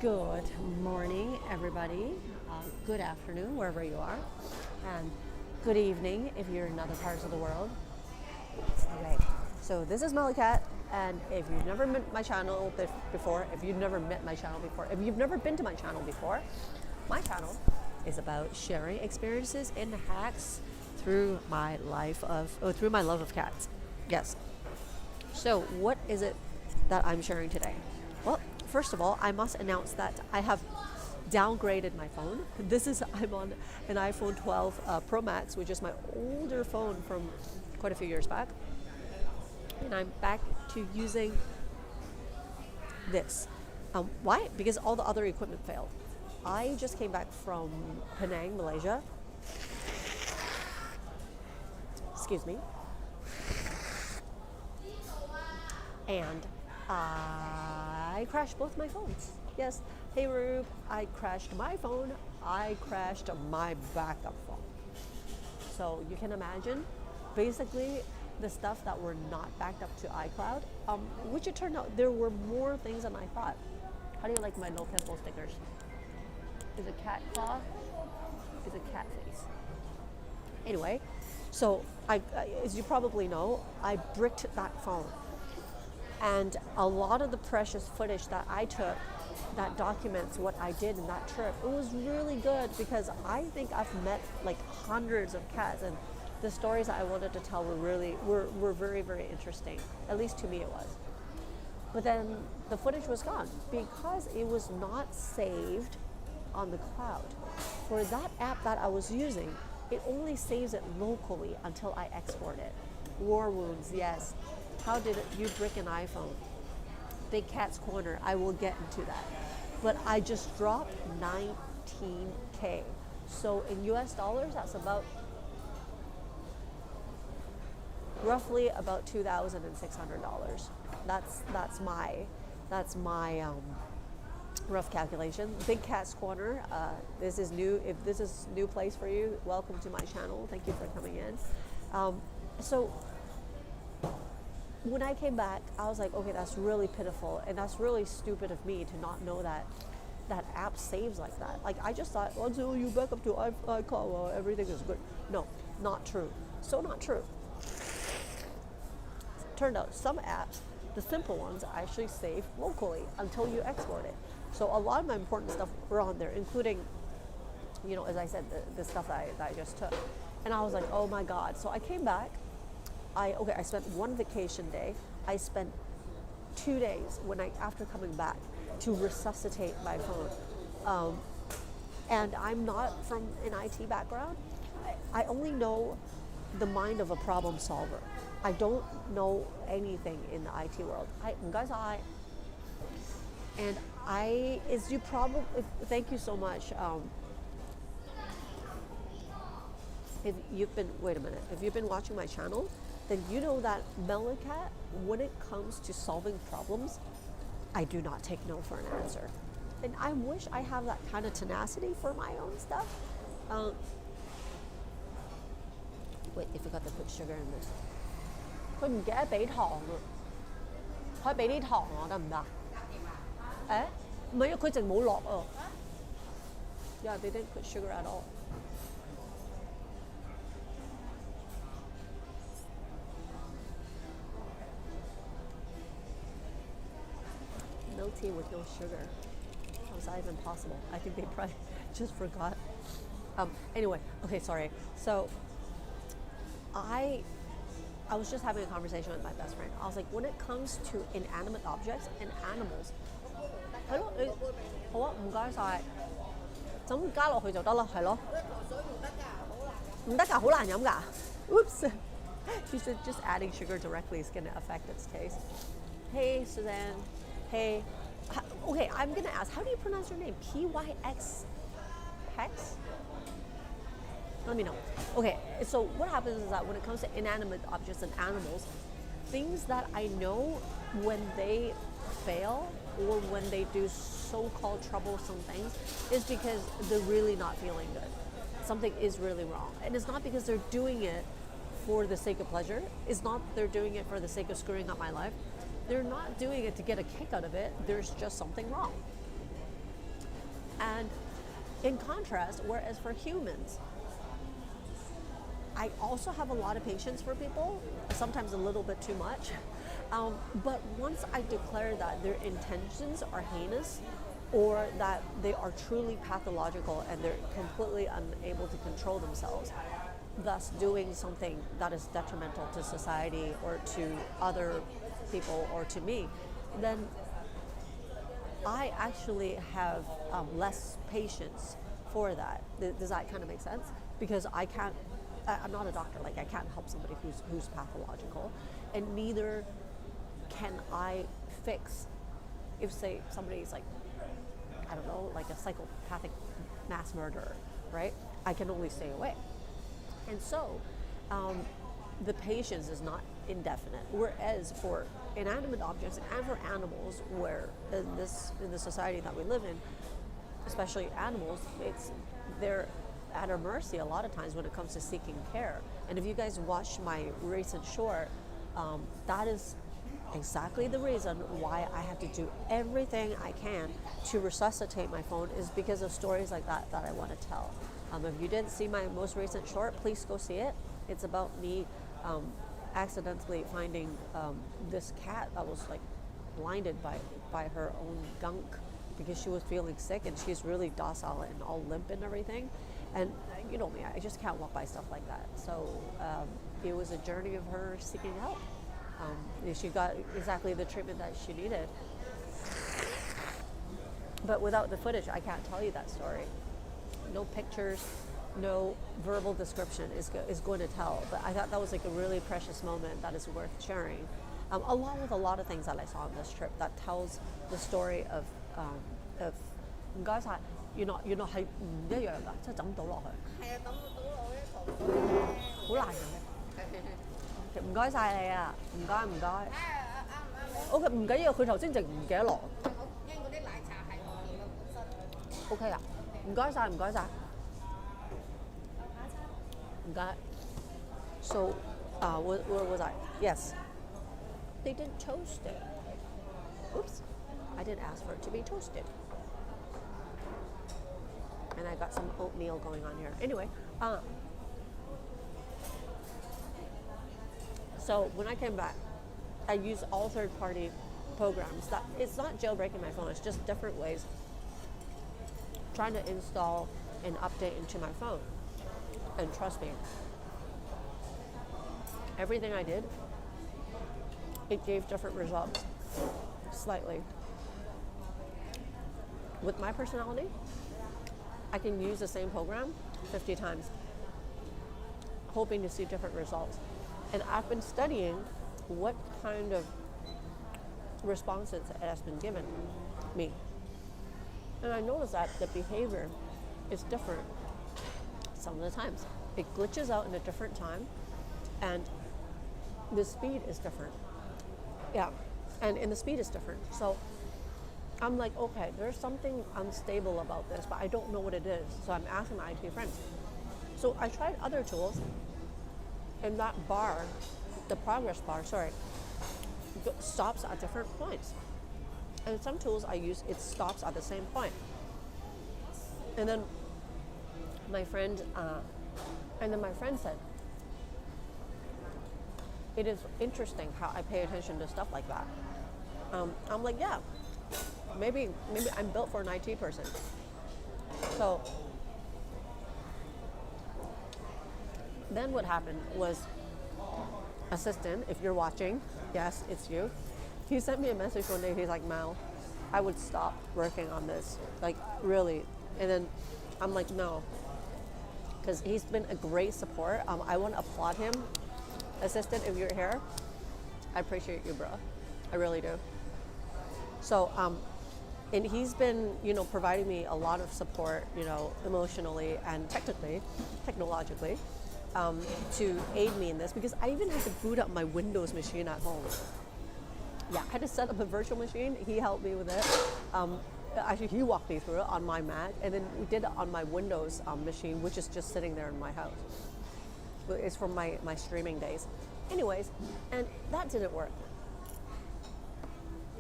Good morning, everybody. Good afternoon, wherever you are. And good evening if you're in other parts of the world. Okay, so this is Mellycat. And if you've never met my channel before, if you've never met my channel before, if you've never been to my channel before, my channel is about sharing experiences and hacks through my through my love of cats. Yes. So what is it that I'm sharing today? Well, first of all, I must announce that I have downgraded my phone. I'm on an iPhone 12 Pro Max, which is my older phone from quite a few years back. And I'm back to using this. Why? Because all the other equipment failed. I just came back from Penang, Malaysia. Excuse me. And I crashed both my phones. Yes, hey Rube, I crashed my phone. I crashed my backup phone. So you can imagine, basically, the stuff that were not backed up to iCloud, which it turned out there were more things than I thought. How do you like my no pimple stickers? Is a cat claw? Is a cat face? Anyway, so as you probably know, I bricked that phone. And a lot of the precious footage that I took that documents what I did in that trip, it was really good because I think I've met like hundreds of cats, and the stories that I wanted to tell were very, very interesting. At least to me it was. But then the footage was gone because it was not saved on the cloud. For that app that I was using, it only saves it locally until I export it. War wounds, yes. How did you brick an iPhone? Big Cat's Corner, I will get into that. But I just dropped 19K. So in US dollars, that's about roughly about $2,600. That's my rough calculation. Big Cat's Corner. This is new. If this is new place for you, welcome to my channel. Thank you for coming in. So when I came back, I was like, okay, that's really pitiful, and that's really stupid of me to not know that that app saves like that. Like, I just thought, until you back up to iCloud, well, everything is good. No, not true. So not true. Turned out some apps, the simple ones, actually save locally until you export it. So a lot of my important stuff were on there, including, as I said, the stuff that I just took. And I was like, oh my God. So I came back. I spent one vacation day. I spent 2 days after coming back to resuscitate my phone. And I'm not from an IT background. I only know the mind of a problem solver. I don't know anything in the IT world. And thank you so much. If you've been watching my channel, then you know that Mellycat, when it comes to solving problems, I do not take no for an answer. And I wish I have that kind of tenacity for my own stuff. Wait, they forgot to put sugar in this. 佢唔記得俾糖啊，可以俾啲糖我得唔得？誒，唔係啊，佢淨冇落啊。Yeah, they didn't put sugar at all. Milk tea with no sugar. How is that even possible? I think they probably just forgot. Anyway, okay, sorry. So I was just having a conversation with my best friend. I was like, when it comes to inanimate objects and animals, 係咯，你好啊，唔該晒。咁加落去就得啦，係咯。唔得㗎，好難飲㗎。Oops. She said just adding sugar directly is going to affect its taste. Hey, Suzanne. Hey. Okay, I'm going to ask, how do you pronounce your name? Pyx? Hex? Let me know. Okay, so what happens is that when it comes to inanimate objects and animals, things that I know when they fail or when they do so-called troublesome things is because they're really not feeling good. Something is really wrong. And it's not because they're doing it for the sake of pleasure. It's not they're doing it for the sake of screwing up my life. They're not doing it to get a kick out of it. There's just something wrong. And in contrast, whereas for humans, I also have a lot of patience for people, sometimes a little bit too much. But once I declare that their intentions are heinous or that they are truly pathological and they're completely unable to control themselves, thus doing something that is detrimental to society or to other people or to me, then I actually have less patience for that. Does that kind of make sense? Because I'm not a doctor. Like I can't help somebody who's pathological, and neither can I fix if say somebody's like, I don't know, like a psychopathic mass murderer, right? I can only stay away. And so the patience is not indefinite. Whereas for inanimate objects and for animals, where in the society that we live in, especially animals, they're at our mercy a lot of times when it comes to seeking care. And if you guys watched my recent short, that is exactly the reason why I have to do everything I can to resuscitate my phone, is because of stories like that I want to tell. If you didn't see my most recent short, please go see it. It's about me accidentally finding this cat that was like blinded by her own gunk because she was feeling sick, and she's really docile and all limp and everything. And you know me, I just can't walk by stuff like that. So it was a journey of her seeking help. She got exactly the treatment that she needed. But without the footage, I can't tell you that story. No pictures, no verbal description is going to tell. But I thought that was like a really precious moment that is worth sharing, along with a lot of things that I saw on this trip that tells the story of 唔該晒，原來係唔一樣㗎，即係抌倒落去。係啊，抌倒落去糖水咧，好難飲。唔該晒你啊，唔該。O K， 唔緊要，佢頭先淨唔記得落。因為嗰啲奶茶係我哋嘅本身。O K 啊，唔該晒，唔該晒。唔該。So, where was I? Yes. They didn't toast it. Oops. I didn't ask for it to be toasted. And I got some oatmeal going on here. Anyway, so when I came back, I used all third-party programs. That it's not jailbreaking my phone, it's just different ways trying to install and update into my phone. And trust me, everything I did, it gave different results, slightly. With my personality, I can use the same program 50 times, hoping to see different results. And I've been studying what kind of responses it has been given me. And I noticed that the behavior is different some of the times. It glitches out in a different time, and the speed is different. Yeah, and the speed is different. So I'm like, okay, there's something unstable about this, but I don't know what it is. So I'm asking my IT friends. So I tried other tools, and that bar, the progress bar, stops at different points. And some tools I use, it stops at the same point. And then my friend said, it is interesting how I pay attention to stuff like that. I'm like, yeah. Maybe I'm built for an IT person. So then what happened was, assistant, if you're watching, yes, it's you. He sent me a message one day. He's like, Mal, I would stop working on this. Like, really. And then I'm like, no. Because he's been a great support. I want to applaud him. Assistant, if you're here, I appreciate you, bro. I really do. So, and he's been, providing me a lot of support, emotionally and technologically, to aid me in this, because I even had to boot up my Windows machine at home. Yeah, I had to set up a virtual machine. He helped me with it. Actually, he walked me through it on my Mac, and then we did it on my Windows machine, which is just sitting there in my house. It's from my streaming days. Anyways, and that didn't work.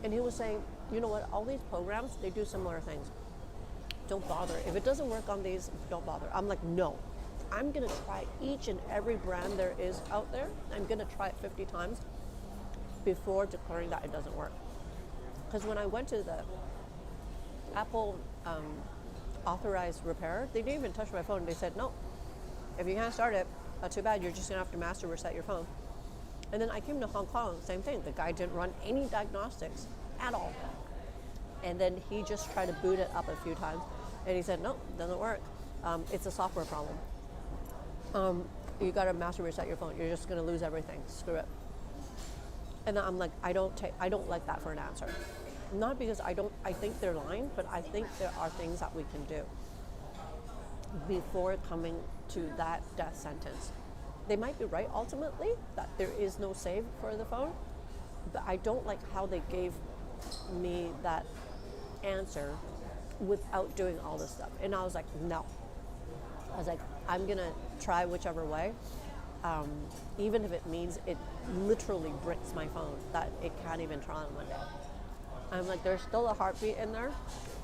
And he was saying, you know what, all these programs, they do similar things. don't bother. If it doesn't work on these, don't bother. I'm like, no. I'm going to try each and every brand there is out there. I'm going to try it 50 times before declaring that it doesn't work. Because when I went to the Apple authorized repair, they didn't even touch my phone. They said, no, if you can't start it, too bad. You're just going to have to master reset your phone. And then I came to Hong Kong, same thing. The guy didn't run any diagnostics at all. And then he just tried to boot it up a few times. And he said, no, doesn't work. It's a software problem. You got to master reset your phone. You're just going to lose everything. Screw it. And then I'm like, I don't like that for an answer. Not because I think they're lying, but I think there are things that we can do before coming to that death sentence. They might be right ultimately that there is no save for the phone, but I don't like how they gave me that answer without doing all this stuff. And I was like, no. I was like, I'm gonna try whichever way, even if it means it literally bricks my phone, that it can't even try on Monday. I'm like, there's still a heartbeat in there.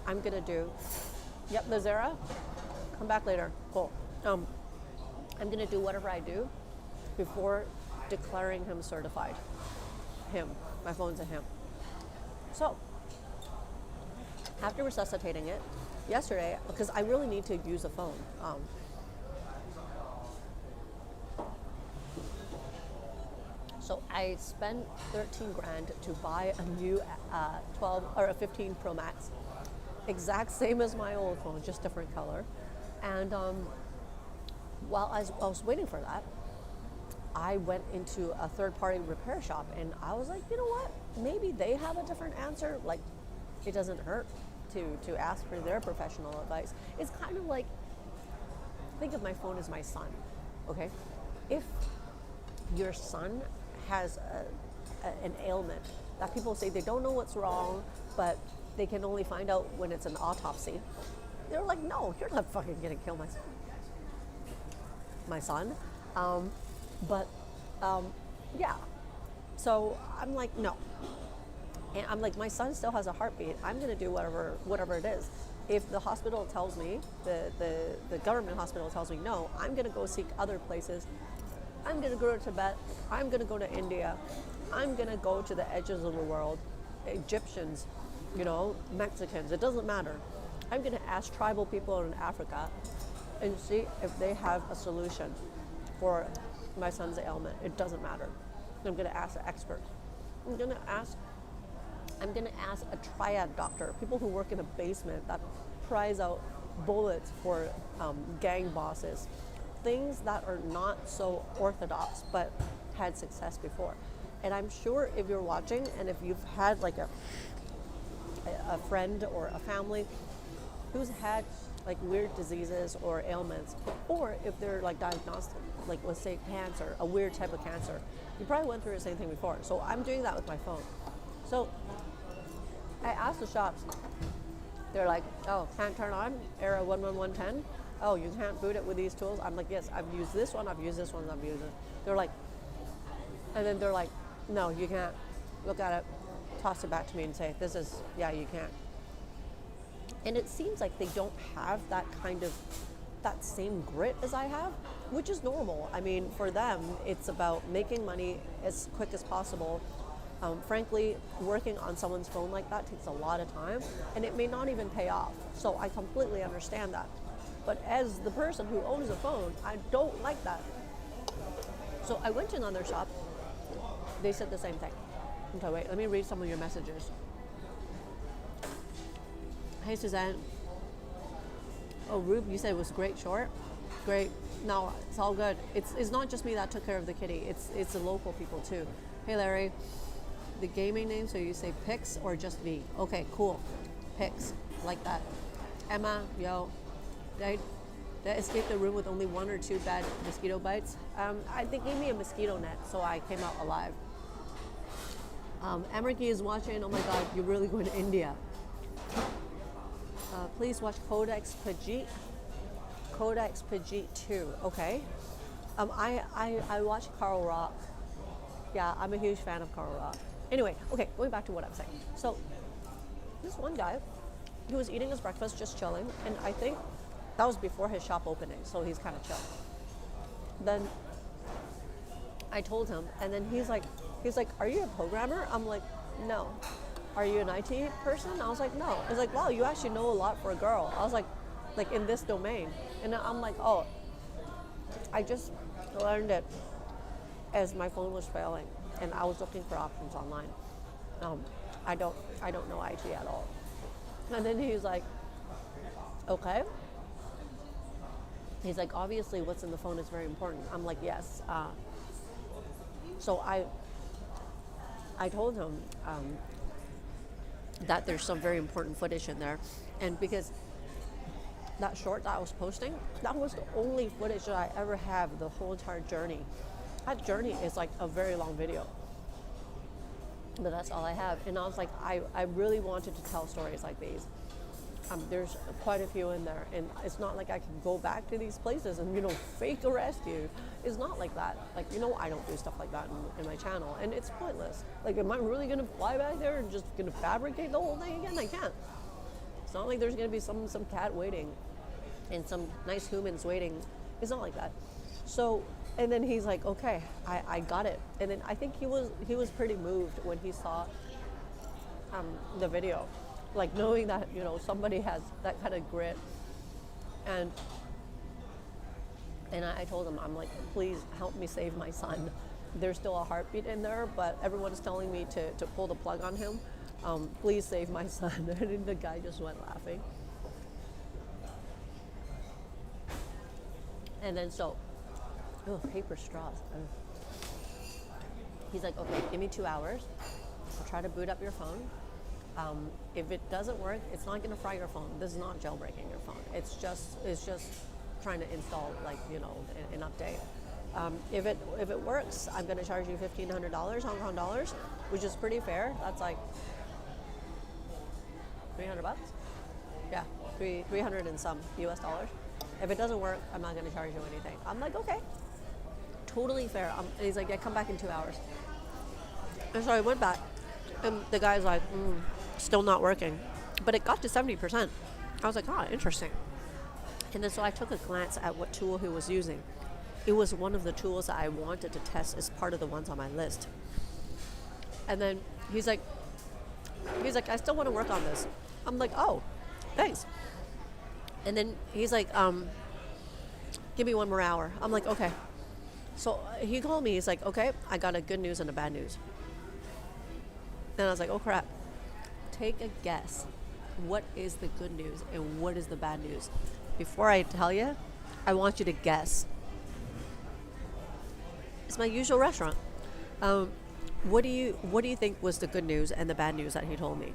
I'm gonna do, yep, the Zara, come back later, cool. I'm gonna do whatever I do before declaring him certified. Him, my phone's a him. So, after resuscitating it, yesterday, because I really need to use a phone. So I spent 13 grand to buy a new 12 or a 15 Pro Max, exact same as my old phone, just different color. And while I was waiting for that, I went into a third-party repair shop, and I was like, you know what? Maybe they have a different answer. Like, it doesn't hurt to ask for their professional advice. It's kind of like, think of my phone as my son, okay? If your son has an ailment that people say they don't know what's wrong, but they can only find out when it's an autopsy, they're like, no, you're not fucking gonna kill my son. Yeah. So I'm like, no. And I'm like, my son still has a heartbeat. I'm gonna do whatever it is. If the hospital tells me, the government hospital tells me no, I'm gonna go seek other places. I'm gonna go to Tibet. I'm gonna go to India. I'm gonna go to the edges of the world. Egyptians, Mexicans, it doesn't matter. I'm gonna ask tribal people in Africa and see if they have a solution for my son's ailment. It doesn't matter. I'm gonna ask the experts. I'm gonna ask a triad doctor, people who work in a basement that pries out bullets for gang bosses, things that are not so orthodox but had success before. And I'm sure if you're watching and if you've had like a friend or a family who's had like weird diseases or ailments, or if they're like diagnosed, like let's say cancer, a weird type of cancer, you probably went through the same thing before. So I'm doing that with my phone. So I asked the shops, they're like, oh, can't turn on Era 11110? Oh, you can't boot it with these tools? I'm like, yes, I've used this one, I've used this one, I've used it. They're like, and then they're like, no, you can't. Look at it, toss it back to me and say, yeah, you can't. And it seems like they don't have that same grit as I have, which is normal. I mean, for them, it's about making money as quick as possible. Frankly, working on someone's phone like that takes a lot of time, and it may not even pay off. So I completely understand that. But as the person who owns a phone, I don't like that. So I went in on their shop. They said the same thing. Okay, wait, let me read some of your messages. Hey, Suzanne. Oh, Rube, you said it was great short? Great. No, it's all good. It's not just me that took care of the kitty. It's the local people too. Hey, Larry. The gaming name, so you say Pix or just V? Okay, cool. Pix, like that. Emma, yo. Did I escape the room with only 1 or 2 bad mosquito bites? They gave me a mosquito net, so I came out alive. Amariki is watching. Oh my God, you're really going to India. Please watch Codex Pajit. Codex Pajit 2. Okay. I watch Carl Rock. Yeah, I'm a huge fan of Carl Rock. Anyway, okay, going back to what I'm saying. So, this one guy he was eating his breakfast, just chilling, and I think that was before his shop opening, so he's kind of chill. Then I told him, and then he's like, "Are you a programmer?" I'm like, "No." "Are you an IT person?" I was like, "No." He's like, "Wow, you actually know a lot for a girl." I was like in this domain, and I'm like, "Oh, I just learned it as my phone was failing, and I was looking for options online. I don't know IT at all." And then he's like, "Okay." He's like, "Obviously, what's in the phone is very important." I'm like, "Yes." So I told him that there's some very important footage in there, and because that short that I was posting, that was the only footage that I ever have the whole entire journey. That journey is like a very long video, but that's all I have. And I was like, I really wanted to tell stories like these. There's quite a few in there, and it's not like I can go back to these places and fake arrest you. It's not like that. Like, I don't do stuff like that in my channel, and it's pointless. Like, am I really gonna fly back there and just gonna fabricate the whole thing again? I can't. It's not like there's gonna be some cat waiting and some nice humans waiting. It's not like that. So, and then he's like, "Okay, I got it." And then I think he was pretty moved when he saw the video, like knowing that somebody has that kind of grit. And I told him, I'm like, "Please help me save my son. There's still a heartbeat in there, but everyone is telling me to pull the plug on him. Please save my son." And then the guy just went laughing. And then paper straws. He's like, "Okay, give me 2 hours. I'll try to boot up your phone. If it doesn't work, it's not going to fry your phone. This is not jailbreaking your phone. It's just trying to install an update. If it works, I'm going to charge you $1,500 Hong Kong dollars, which is pretty fair. That's like $300. Yeah, 300 and some US dollars. If it doesn't work, I'm not going to charge you anything." I'm like, "Okay, totally fair." And he's like, "Yeah, come back in 2 hours." And so I went back, and the guy's like, "Still not working," but it got to 70%. I was like, "Oh, interesting." And then so I took a glance at what tool he was using. It was one of the tools that I wanted to test as part of the ones on my list. And then he's like, "I still want to work on this." I'm like, "Oh, thanks." And then he's like, "Give me 1 more hour." I'm like, "Okay." So he called me. He's like, "Okay, I got a good news and a bad news." And I was like, "Oh crap." Take a guess. What is the good news and what is the bad news? Before I tell you, I want you to guess. It's my usual restaurant. What do you think was the good news and the bad news that he told me?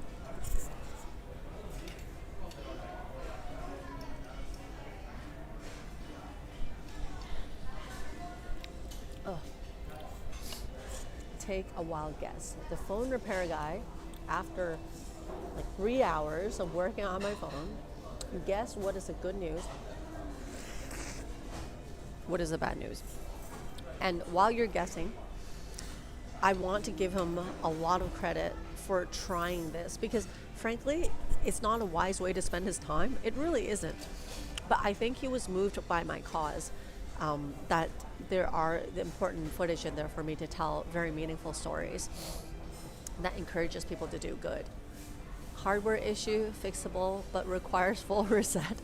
Take a wild guess. The phone repair guy, after like 3 hours of working on my phone, guess what is the good news? What is the bad news? And while you're guessing, I want to give him a lot of credit for trying this, because frankly, it's not a wise way to spend his time. It really isn't. But I think he was moved by my cause, that there are the important footage in there for me to tell very meaningful stories that encourages people to do good. Hardware issue, fixable, but requires full reset.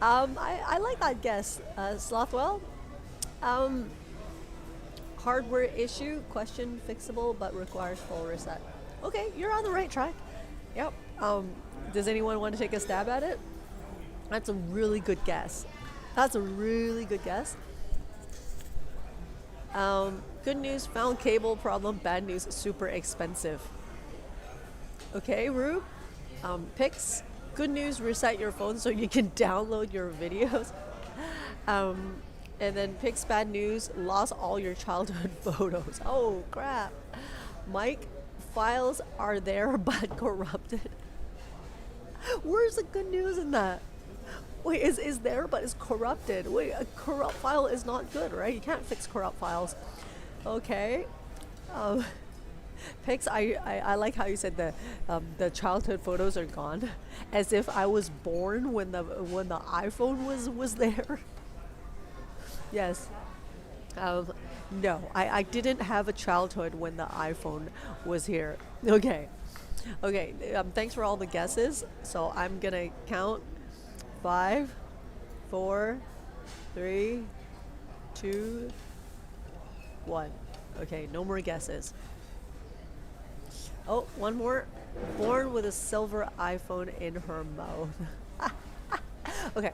I like that guess, Slothwell. Hardware issue, question, fixable, but requires full reset. Okay, you're on the right track. Yep. Does anyone want to take a stab at it? That's a really good guess. Good news, found cable problem. Bad news, super expensive. Okay, Rube. Pix. Good news, reset your phone so you can download your videos. And then Pix, bad news, lost all your childhood photos. Oh, crap. Mike, files are there but corrupted. Where's the good news in that? Wait, is there but is corrupted. Wait, a corrupt file is not good, right? You can't fix corrupt files. Okay. Pics, I like how you said the childhood photos are gone, as if I was born when the iPhone was there. Yes. Um, no, I didn't have a childhood when the iPhone was here. Okay. Okay. Thanks for all the guesses. So I'm gonna count 5, 4, 3, 2, 1. Okay, no more guesses. Oh, one more. Born with a silver iPhone in her mouth. Okay,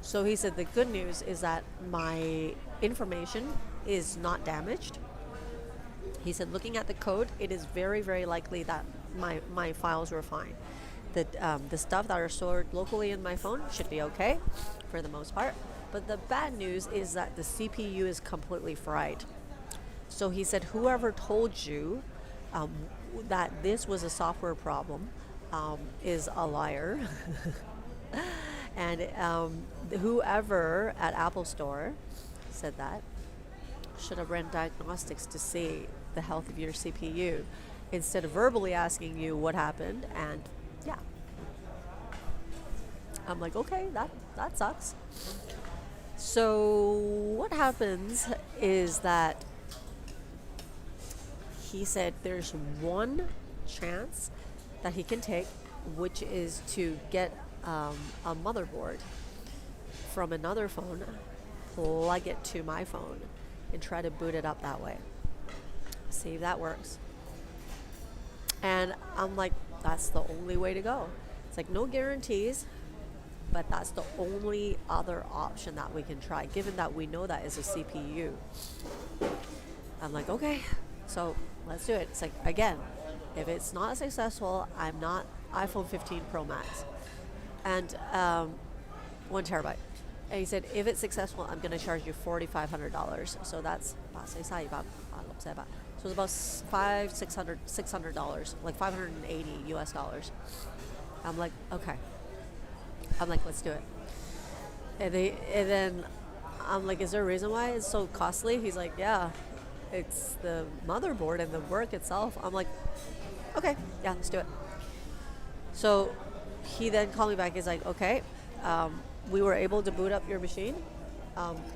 so he said the good news is that my information is not damaged. He said looking at the code, it is very, very likely that my files were fine. The stuff that are stored locally in my phone should be okay for the most part. But the bad news is that the CPU is completely fried. So he said, whoever told you that this was a software problem is a liar. And whoever at Apple Store said that should have ran diagnostics to see the health of your CPU instead of verbally asking you what happened. And yeah, I'm like, okay, that sucks. So what happens is that he said there's one chance that he can take, which is to get a motherboard from another phone, plug it to my phone, and try to boot it up that way. See if that works. And I'm like, that's the only way to go. It's like no guarantees, but that's the only other option that we can try, given that we know that is a CPU. I'm like, okay, so let's do it. It's like, again, if it's not successful, I'm not iPhone 15 Pro Max. And 1 terabyte. And he said, if it's successful, I'm going to charge you $4,500. So that's, so it's about $600, like 580 US dollars. I'm like, okay. I'm like, let's do it. And then I'm like, is there a reason why it's so costly? He's like, yeah, it's the motherboard and the work itself. I'm like, okay, yeah, let's do it. So he then called me back. He's like, okay, we were able to boot up your machine.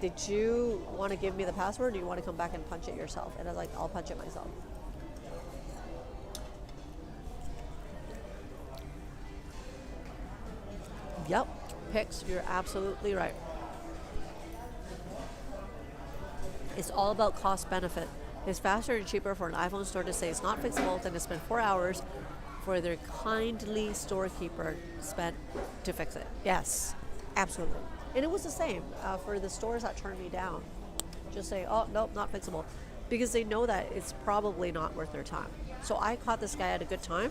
Did you want to give me the password, or do you want to come back and punch it yourself? And I was like, I'll punch it myself. Yep, Pix, you're absolutely right. It's all about cost benefit. It's faster and cheaper for an iPhone store to say it's not fixable than to spend 4 hours for their kindly storekeeper spent to fix it. Yes, absolutely. And it was the same for the stores that turned me down. Just say, oh, nope, not fixable. Because they know that it's probably not worth their time. So I caught this guy at a good time,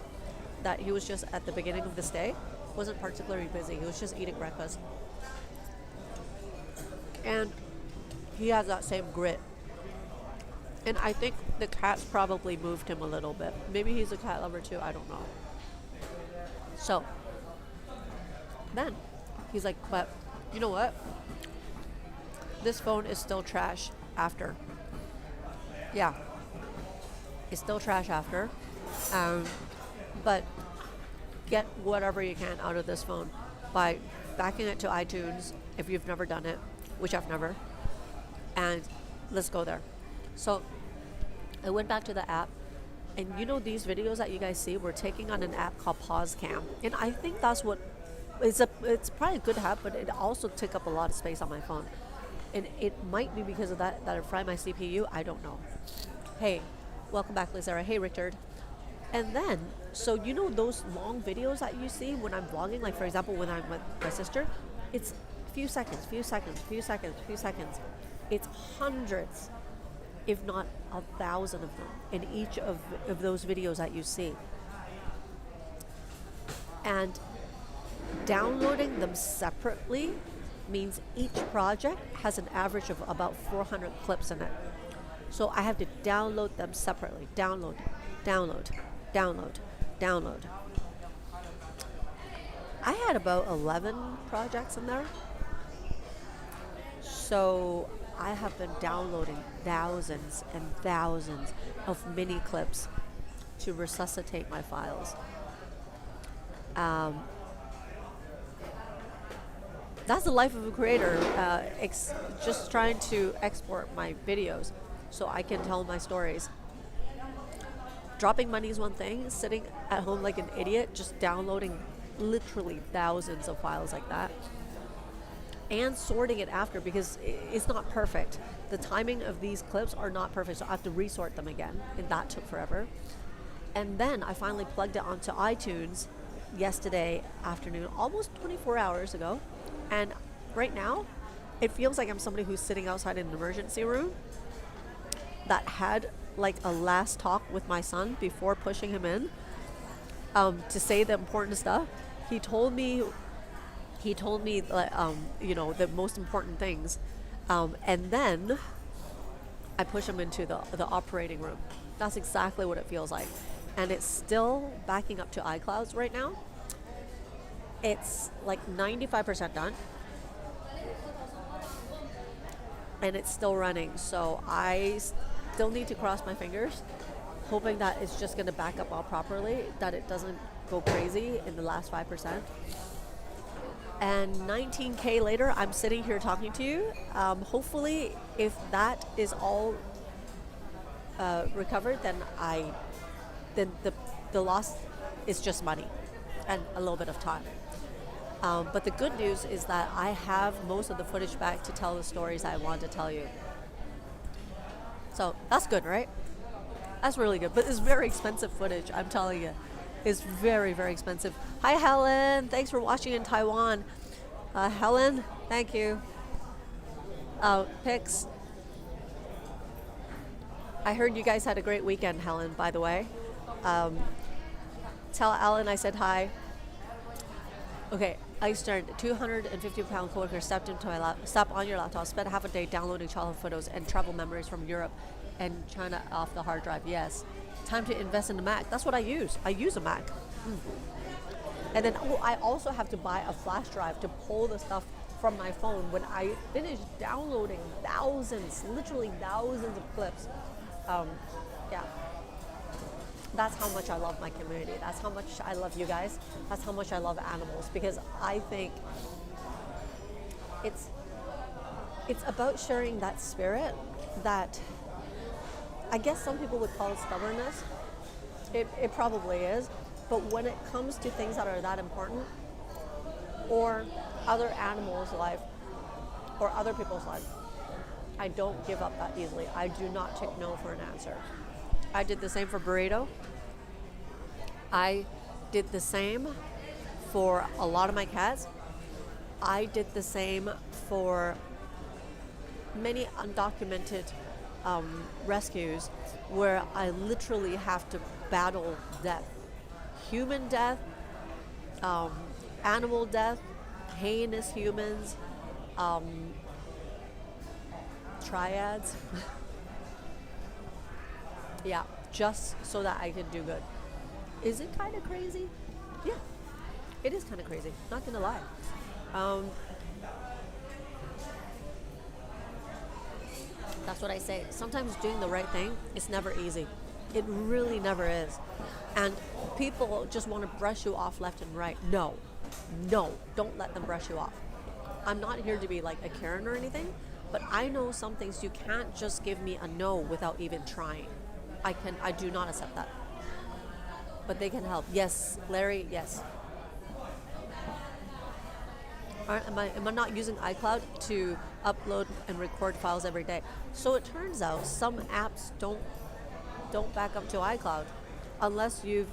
that he was just at the beginning of this day, wasn't particularly busy. He was just eating breakfast. And he has that same grit. And I think the cats probably moved him a little bit. Maybe he's a cat lover too, I don't know. So then he's like, but you know what? This phone is still trash after. Yeah, it's still trash after. But get whatever you can out of this phone by backing it to iTunes if you've never done it, which I've never. And let's go there. So I went back to the app, and you know these videos that you guys see, we're taking on an app called Pause Cam. And I think that's what, it's probably a good app, but it also took up a lot of space on my phone. And it might be because of that it fried my CPU, I don't know. Hey, welcome back, Lizara. Hey, Richard. And then, so you know those long videos that you see when I'm vlogging, like for example, when I'm with my sister, it's few seconds. It's hundreds, if not 1,000 of them in each of those videos that you see. And downloading them separately means each project has an average of about 400 clips in it. So I have to download them separately. Download. I had about 11 projects in there. So I have been downloading thousands and thousands of mini clips to resuscitate my files. Um, that's the life of a creator, just trying to export my videos so I can tell my stories. Dropping money is one thing, sitting at home like an idiot, just downloading literally thousands of files like that, and sorting it after, because it's not perfect. The timing of these clips are not perfect, so I have to resort them again, and that took forever. And then I finally plugged it onto iTunes yesterday afternoon, almost 24 hours ago. And right now, it feels like I'm somebody who's sitting outside an emergency room that had like a last talk with my son before pushing him in, to say the important stuff. He told me the most important things, and then I push him into the operating room. That's exactly what it feels like. And it's still backing up to iClouds right now. It's like 95% done. And it's still running. So I still need to cross my fingers, hoping that it's just going to back up all properly, that it doesn't go crazy in the last 5%. And 19K later, I'm sitting here talking to you. Hopefully, if that is all recovered, then the loss is just money and a little bit of time. But the good news is that I have most of the footage back to tell the stories I want to tell you. So that's good, right? That's really good. But it's very expensive footage, I'm telling you. It's very, very expensive. Hi, Helen. Thanks for watching in Taiwan. Helen, thank you. Pics. I heard you guys had a great weekend, Helen, by the way. Tell Alan I said hi. Okay, I started 250-pound coworker stepped on your laptop, spent half a day downloading childhood photos and travel memories from Europe and China off the hard drive. Yes. Time to invest in a Mac. That's what I use. I use a Mac. And then I also have to buy a flash drive to pull the stuff from my phone when I finish downloading literally thousands of clips. Yeah. That's how much I love my community. That's how much I love you guys. That's how much I love animals, because I think it's about sharing that spirit that I guess some people would call it stubbornness. It probably is. But when it comes to things that are that important, or other animals' life, or other people's life, I don't give up that easily. I do not take no for an answer. I did the same for Burrito. I did the same for a lot of my cats. I did the same for many undocumented rescues where I literally have to battle death. Human death, animal death, heinous humans, triads. Yeah, just so that I can do good. Is it kind of crazy? Yeah, it is kind of crazy, not gonna lie. That's what I say. Sometimes doing the right thing is never easy. It really never is. And people just want to brush you off left and right. No, don't let them brush you off. I'm not here to be like a Karen or anything, but I know some things you can't just give me a no without even trying. I do not accept that. But they can help. Yes, Larry, yes. Am I not using iCloud to upload and record files every day? So it turns out some apps don't back up to iCloud unless you've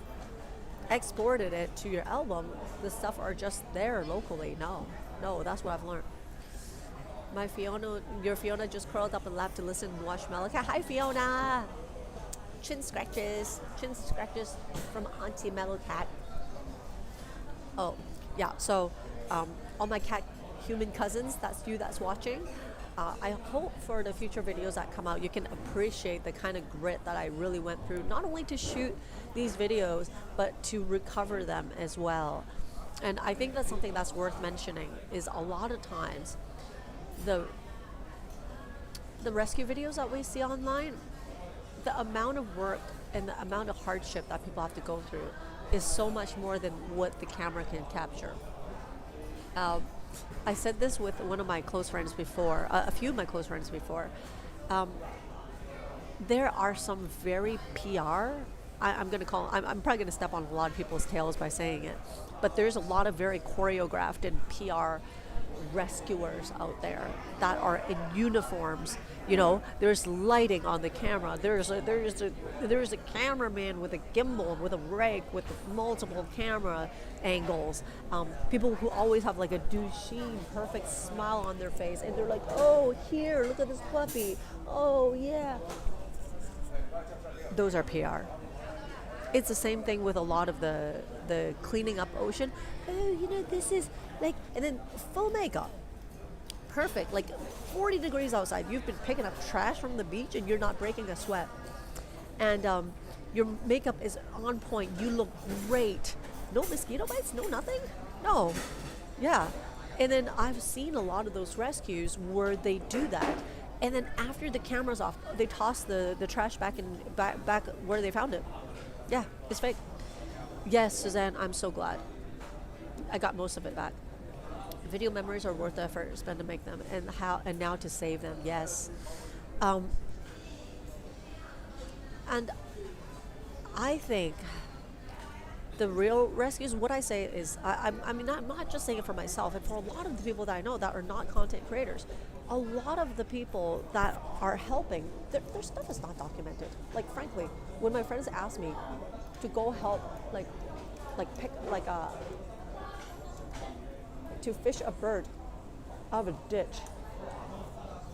exported it to your album. The stuff are just there locally. No, that's what I've learned. Your Fiona just curled up and laughed to listen and watch Melika. Hi, Fiona. Chin scratches from Auntie Mellow Cat. Oh, yeah. So, all my cat human cousins, that's you that's watching. I hope for the future videos that come out, you can appreciate the kind of grit that I really went through, not only to shoot these videos, but to recover them as well. And I think that's something that's worth mentioning, is a lot of times the rescue videos that we see online, the amount of work and the amount of hardship that people have to go through is so much more than what the camera can capture. Um, I said this with one of my close friends before, a few of my close friends before. Um, there are some very PR. I'm going to call. I'm probably going to step on a lot of people's tails by saying it, but there's a lot of very choreographed and PR rescuers out there that are in uniforms. You know, there's lighting on the camera. There's a cameraman with a gimbal, with a rig, with multiple camera angles. People who always have like a Duchenne perfect smile on their face, and they're like, "Oh, here, look at this puppy. Oh yeah." Those are PR. It's the same thing with a lot of the cleaning up ocean. Oh, you know, this is like, and then full makeup. Perfect, like 40 degrees outside. You've been picking up trash from the beach and you're not breaking a sweat. And your makeup is on point. You look great. No mosquito bites, no nothing? No. Yeah. And then I've seen a lot of those rescues where they do that. And then after the camera's off, they toss the trash back where they found it. Yeah, it's fake. Yes, Suzanne, I'm so glad. I got most of it back. Video memories are worth the effort spent to make them, and now to save them. Yes, and I think the real rescues. What I say is, I mean, I'm not just saying it for myself, and for a lot of the people that I know that are not content creators. A lot of the people that are helping, their stuff is not documented. Like, frankly, when my friends ask me to go help, pick to fish a bird out of a ditch,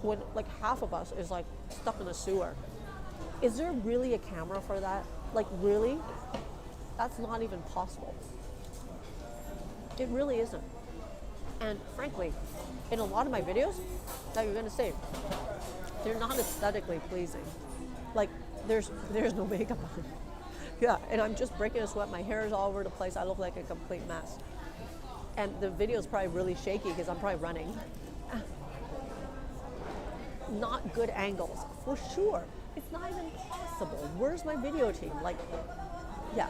when like half of us is like stuck in a sewer, is there really a camera for that? Like, really? That's not even possible. It really isn't. And frankly, in a lot of my videos that you're gonna see, they're not aesthetically pleasing. Like, there's no makeup on. Yeah, and I'm just breaking a sweat. My hair is all over the place. I look like a complete mess. And the video is probably really shaky because I'm probably running. Not good angles, for sure. It's not even possible. Where's my video team? Like, yeah.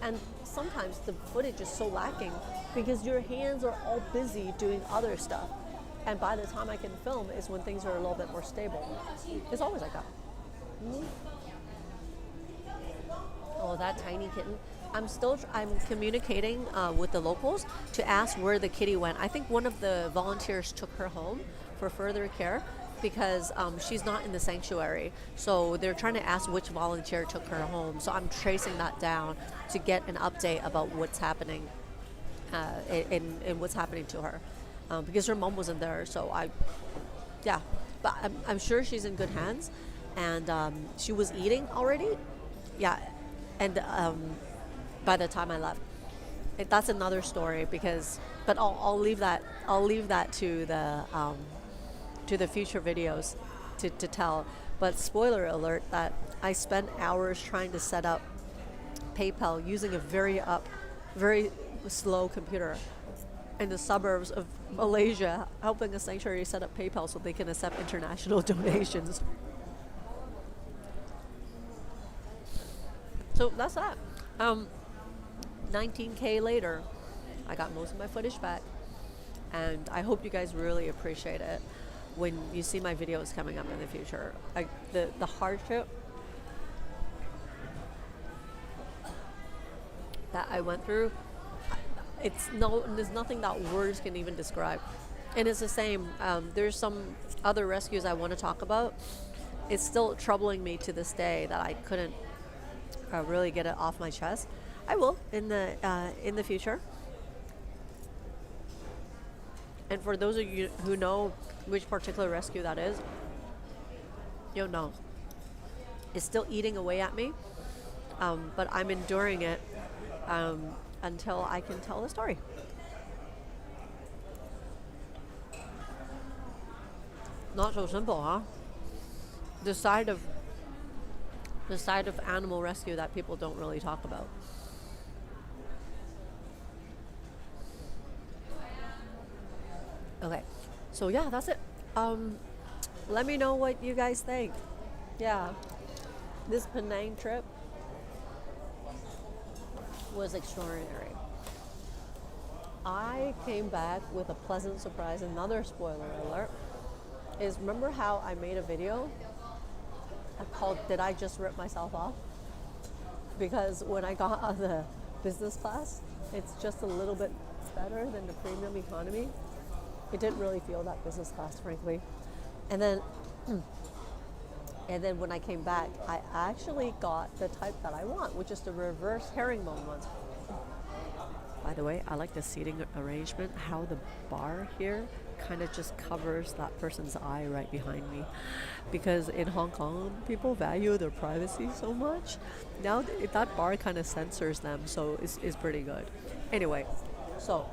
And sometimes the footage is so lacking because your hands are all busy doing other stuff. And by the time I can film is when things are a little bit more stable. It's always like that. Mm-hmm. Oh, that tiny kitten. I'm communicating with the locals to ask where the kitty went. I think one of the volunteers took her home for further care because she's not in the sanctuary. So they're trying to ask which volunteer took her home. So I'm tracing that down to get an update about what's happening and what's happening to her. Because her mom wasn't there. So but I'm sure she's in good hands. And she was eating already. Yeah. And by the time I left, that's another story but I'll leave that to the future videos to tell. But spoiler alert that I spent hours trying to set up PayPal using a very slow computer in the suburbs of Malaysia, helping a sanctuary set up PayPal so they can accept international donations. So that's that. 19K later, I got most of my footage back, and I hope you guys really appreciate it when you see my videos coming up in the future. The hardship that I went through, there's nothing that words can even describe. And it's the same. There's some other rescues I want to talk about. It's still troubling me to this day that I couldn't really get it off my chest. I will in the future. And for those of you who know which particular rescue that is, you'll know. It's still eating away at me, but I'm enduring it until I can tell the story. Not so simple, huh? The side of animal rescue that people don't really talk about. Okay, so yeah, that's it. Let me know what you guys think. Yeah. This Penang trip was extraordinary. I came back with a pleasant surprise. Another spoiler alert is, remember how I made a video called "Did I Just Rip Myself Off?" Because when I got on the business class, it's just a little bit better than the premium economy. It didn't really feel that business class, frankly. And then when I came back, I actually got the type that I want, which is the reverse herringbone ones. By the way, I like the seating arrangement, how the bar here kind of just covers that person's eye right behind me. Because in Hong Kong, people value their privacy so much. Now that bar kind of censors them, so it's pretty good. Anyway, so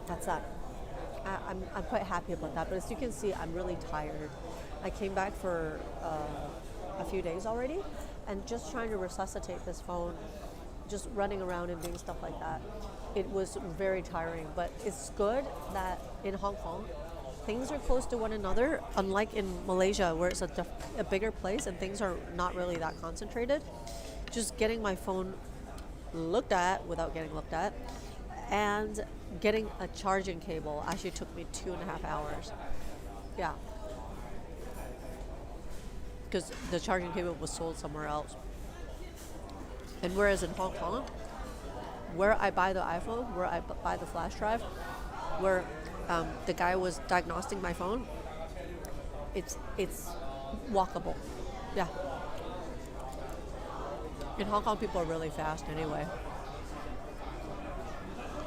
that's that. I'm quite happy about that, but as you can see, I'm really tired. I came back for a few days already, and just trying to resuscitate this phone, just running around and doing stuff like that, it was very tiring. But it's good that in Hong Kong, things are close to one another, unlike in Malaysia, where it's a bigger place and things are not really that concentrated. Just getting my phone looked at without getting looked at, and getting a charging cable actually took me 2.5 hours. Yeah. Because the charging cable was sold somewhere else. And whereas in Hong Kong, where I buy the iPhone, where I buy the flash drive, where the guy was diagnosing my phone, it's walkable. Yeah. In Hong Kong, people are really fast anyway.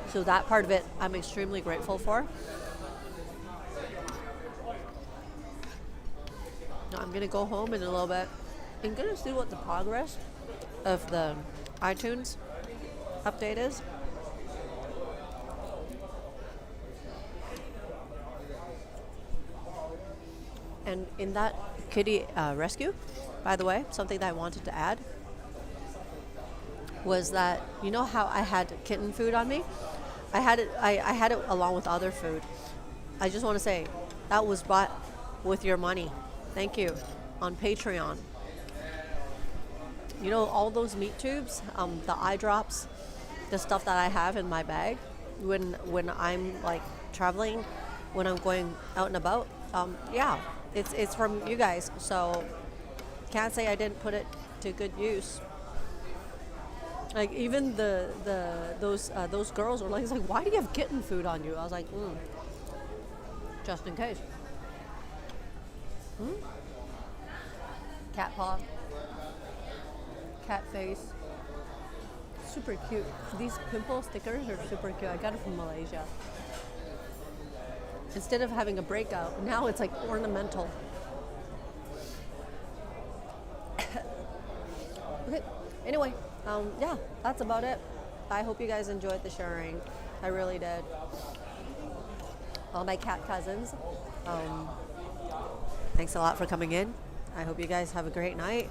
So that part of it, I'm extremely grateful for. Now I'm going to go home in a little bit. I'm going to see what the progress of the iTunes update is. And in that kitty rescue, by the way, something that I wanted to add was that, you know how I had kitten food on me? I had it along with other food. I just want to say that was bought with your money. Thank you. On Patreon. You know, all those meat tubes, the eye drops, the stuff that I have in my bag when I'm like traveling, when I'm going out and about. Yeah, it's from you guys. So can't say I didn't put it to good use. Like even those girls were like, why do you have kitten food on you? I was like, just in case. Cat paw, cat face, super cute. These pimple stickers are super cute. I got it from Malaysia. Instead of having a breakout, now it's like ornamental. Okay. Anyway, yeah, that's about it. I hope you guys enjoyed the sharing. I really did. All my cat cousins, thanks a lot for coming in. I hope you guys have a great night,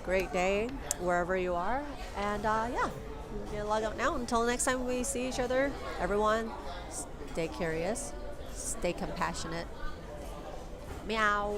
great day, wherever you are. And yeah, I'm gonna log out now. Until next time we see each other, everyone, stay curious, stay compassionate. Meow.